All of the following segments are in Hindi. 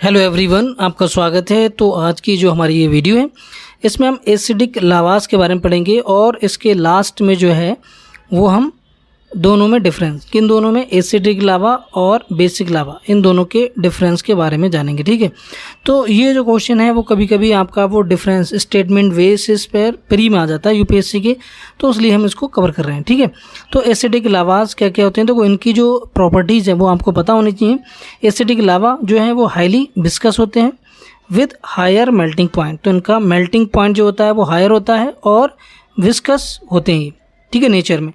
हेलो एवरीवन, आपका स्वागत है। तो आज की जो हमारी ये वीडियो है इसमें हम एसिडिक लावास के बारे में पढ़ेंगे और इसके लास्ट में जो है वो हम दोनों में डिफरेंस, किन दोनों में, एसिडिक लावा और बेसिक लावा, इन दोनों के डिफरेंस के बारे में जानेंगे। ठीक है, तो ये जो क्वेश्चन है वो कभी कभी आपका वो डिफरेंस स्टेटमेंट बेसिस पर प्री में आ जाता है यूपीएससी के, तो इसलिए हम इसको कवर कर रहे हैं। ठीक है, तो एसिडिक लावास क्या क्या होते हैं, तो इनकी जो प्रॉपर्टीज़ है वो आपको पता होनी चाहिए। एसिडिक लावा जो है वो हाईली विस्कस होते हैं विद हायर मेल्टिंग पॉइंट, तो इनका मेल्टिंग पॉइंट जो होता है वो हायर होता है और विस्कस होते हैं, ठीक है, नेचर में।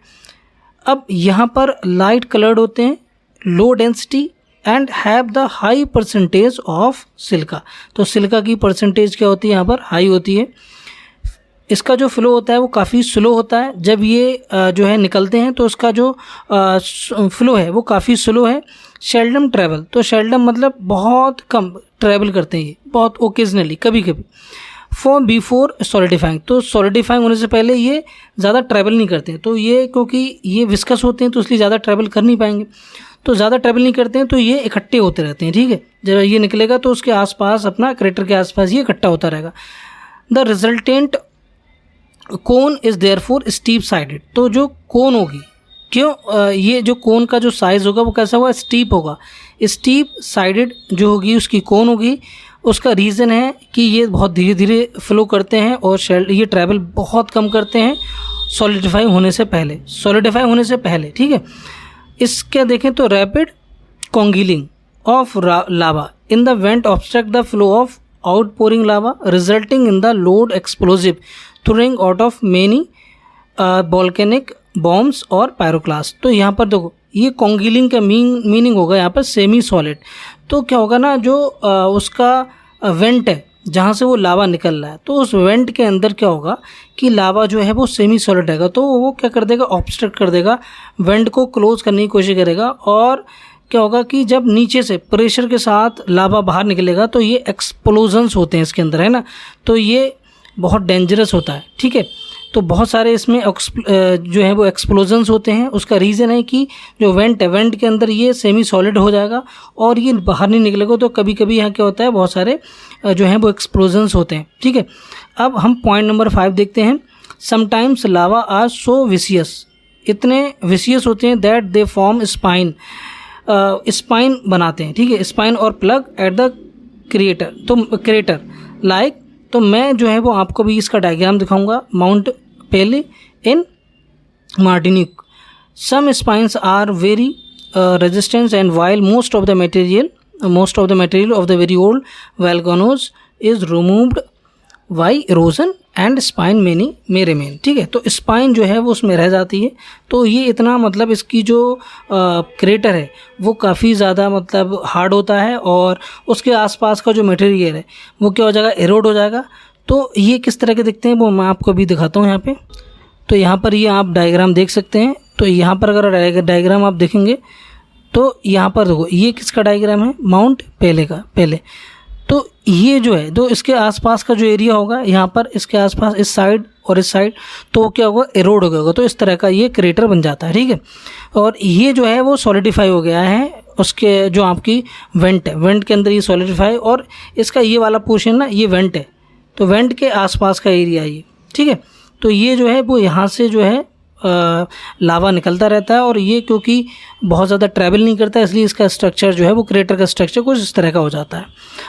अब यहाँ पर लाइट कलर्ड होते हैं, low density and have the high percentage of silica, तो सिलिका की परसेंटेज क्या होती है यहाँ पर, हाई होती है। इसका जो फ्लो होता है वो काफ़ी स्लो होता है, जब ये जो है निकलते हैं तो उसका जो फ्लो है वो काफ़ी स्लो है। शेल्डम ट्रैवल, तो शेल्डम मतलब बहुत कम ट्रैवल करते हैं ये, बहुत ओकेजनली, कभी कभी। फॉर बिफोर सॉलिडिफाइंग, तो सॉलिडिफाइंग होने से पहले ये ज़्यादा ट्रैवल नहीं करते हैं, तो ये क्योंकि ये विस्कस होते हैं तो इसलिए ज़्यादा ट्रैवल कर नहीं पाएंगे, तो ज़्यादा ट्रैवल नहीं करते हैं तो ये इकट्ठे होते रहते हैं। ठीक है, जब ये निकलेगा तो उसके आसपास, अपना क्रेटर के आसपास ये इकट्ठा होता रहेगा। The resultant cone is therefore steep sided, तो जो कोन होगी, क्यों, ये जो कोन का जो साइज़ होगा वो कैसा होगा, स्टीप होगा। स्टीप साइडेड जो होगी उसकी कोन होगी, उसका रीज़न है कि ये बहुत धीरे धीरे फ्लो करते हैं और ये ट्रैवल बहुत कम करते हैं सॉलिडिफाई होने से पहले, ठीक है। इसके देखें तो rapid congealing of lava in the vent obstruct the flow of outpouring lava resulting in the loud explosive throwing out of many volcanic bombs और पायरोक्लास्ट। तो यहाँ पर देखो, ये कॉन्गीलिंग का मीनिंग होगा यहाँ पर सेमी सॉलिड। तो क्या होगा ना, जो उसका वेंट है जहाँ से वो लावा निकल रहा है, तो उस वेंट के अंदर क्या होगा कि लावा जो है वो सेमी सॉलिड रहेगा, तो वो क्या कर देगा, ऑब्स्ट्रक्ट कर देगा, वेंट को क्लोज करने की कोशिश करेगा। और क्या होगा कि जब नीचे से प्रेशर के साथ लावा बाहर निकलेगा तो ये एक्सप्लोजन्स होते हैं इसके अंदर, है ना, तो ये बहुत डेंजरस होता है। ठीक है, तो बहुत सारे इसमें जो है वो एक्सप्लोजन्स होते हैं। उसका रीज़न है कि जो वेंट है, वेंट के अंदर ये सेमी सॉलिड हो जाएगा और ये बाहर नहीं निकलेगा, तो कभी कभी यहाँ क्या होता है, बहुत सारे जो हैं वो एक्सप्लोजन्स होते हैं। ठीक है, अब हम पॉइंट नंबर 5 देखते हैं। Sometimes lava are so vicious, इतने विशियस होते हैं that they form spine, spine बनाते हैं। ठीक है, स्पाइन और प्लग एट द क्रिएटर, तो क्रेटर लाइक, तो मैं जो है वो आपको भी इसका डायग्राम दिखाऊंगा। Mount Pelee in Martinique, some spines are very resistance and while most of the material of the very old volcanoes is removed by erosion and spine may remain. ठीक है, तो स्पाइन जो है वो उसमें रह जाती है, तो ये इतना मतलब इसकी जो क्रेटर है वो काफ़ी ज़्यादा मतलब हार्ड होता है और उसके आसपास का जो मटेरियल है वो क्या हो जाएगा, एरोड हो जाएगा। तो ये किस तरह के दिखते हैं वो मैं आपको अभी दिखाता हूँ यहाँ पे। तो यहाँ पर ये आप डायग्राम देख सकते हैं। तो यहाँ पर अगर डायग्राम आप देखेंगे तो यहाँ पर देखो, ये किसका डायग्राम है, माउंट पेले का, पेले। तो ये जो है, तो इसके आसपास का जो एरिया होगा यहाँ पर, इसके आसपास इस साइड और इस साइड, तो क्या होगा, एरोड हो गया होगा, तो इस तरह का ये क्रेटर बन जाता है। ठीक है, और ये जो है वो सॉलिडिफाई हो गया है, उसके जो आपकी वेंट है, वेंट के अंदर ये सॉलिडिफाई, और इसका ये वाला पोर्शन ना, ये वेंट है, तो वेंट के आसपास का एरिया ये। ठीक है, तो ये जो है वो यहाँ से जो है लावा निकलता रहता है, और ये क्योंकि बहुत ज़्यादा ट्रैवल नहीं करता है इसलिए इसका स्ट्रक्चर जो है वो क्रेटर का स्ट्रक्चर कुछ इस तरह का हो जाता है।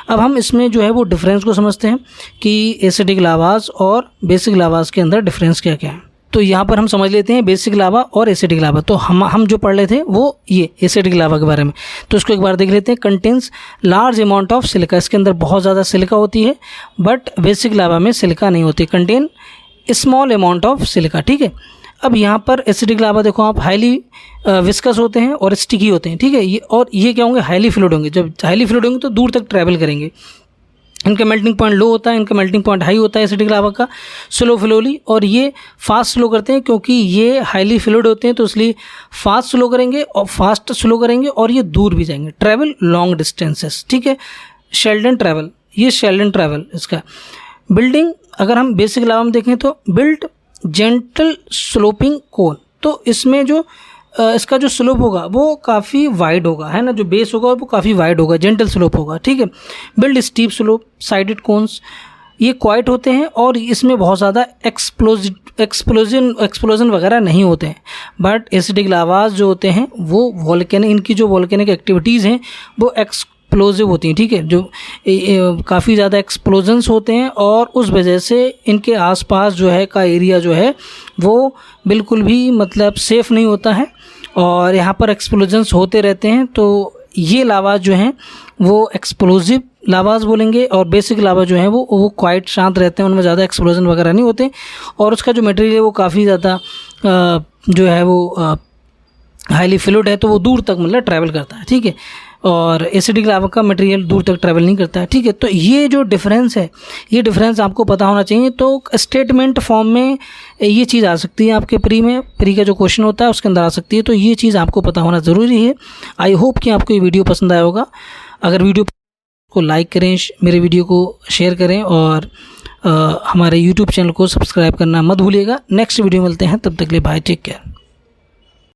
अब हम इसमें जो है वो डिफरेंस को समझते हैं कि एसिडिक लावास और बेसिक लावास के अंदर डिफरेंस क्या क्या है। तो यहाँ पर हम समझ लेते हैं बेसिक लावा और एसिडिक लावा। तो हम जो पढ़ रहे थे वो ये एसिडिक लावा के बारे में, तो इसको एक बार देख लेते हैं। Contains large amount of silica, इसके अंदर बहुत ज़्यादा सिलिका होती है, बट बेसिक लावा में सिलिका नहीं होती। Contain small amount of silica. ठीक है, अब यहाँ पर एसिडिक लावा देखो आप, हाईली विस्कस होते हैं और स्टिकी होते हैं। ठीक है, ये क्या होंगे, हाईली फ्लूइड होंगे। जब हाईली फ्लूइड होंगे तो दूर तक ट्रैवल करेंगे। इनका मेल्टिंग पॉइंट लो होता है, इनका मेल्टिंग पॉइंट हाई होता है एसिडिक लावा का, स्लो फ्लोली, और ये फास्ट स्लो करते हैं क्योंकि ये हाईली फ्लूइड होते हैं, तो इसलिए फास्ट स्लो करेंगे और ये दूर भी जाएंगे, ट्रैवल लॉन्ग डिस्टेंसेस। ठीक है, शेल्डन ट्रैवल, ये शेल्डन ट्रैवल इसका। बिल्डिंग, अगर हम बेसिक लावा में देखें तो बिल्ड जेंटल स्लोपिंग कोन, तो इसमें जो इसका जो स्लोप होगा वो काफ़ी वाइड होगा, है ना, जो बेस होगा वो काफ़ी वाइड होगा, जेंटल स्लोप होगा, ठीक है। Build steep slope, sided cones, ये क्वाइट होते हैं और इसमें बहुत ज़्यादा एक्सप्लोजन वगैरह नहीं होते हैं। बट एसिडिक लावास जो होते हैं वो वोल्केनिक, इनकी जो वोल्केनिक एक्टिविटीज़ हैं वो एक्सप्लोजिव होती हैं, ठीक है, जो काफ़ी ज़्यादा एक्सप्लोजन्स होते हैं और उस वजह से इनके आसपास जो है का एरिया जो है वो बिल्कुल भी मतलब सेफ़ नहीं होता है और यहाँ पर एक्सप्लोजन्स होते रहते हैं। तो ये लावास जो हैं वो एक्सप्लोजिव लावास बोलेंगे और बेसिक लावा जो है वो क्वाइट शांत रहते हैं, उनमें ज़्यादा एक्सप्लोजन वगैरह नहीं होते और उसका जो मटेरियल है वो काफ़ी ज़्यादा जो है वो हाईली फ्लूइड है, तो वो दूर तक मतलब ट्रैवल करता है, ठीक है। और एसिडिक लावा का मटेरियल दूर तक ट्रैवल नहीं करता है, ठीक है। तो ये जो डिफरेंस है, ये डिफरेंस आपको पता होना चाहिए। तो स्टेटमेंट फॉर्म में ये चीज़ आ सकती है आपके प्री का जो क्वेश्चन होता है उसके अंदर आ सकती है, तो ये चीज़ आपको पता होना ज़रूरी है। आई होप कि आपको ये वीडियो पसंद आया होगा। अगर वीडियो को लाइक करें, मेरे वीडियो को शेयर करें और हमारे यूट्यूब चैनल को सब्सक्राइब करना मत भूलिएगा। नेक्स्ट वीडियो मिलते हैं, तब तक के लिए बाय, टेक केयर।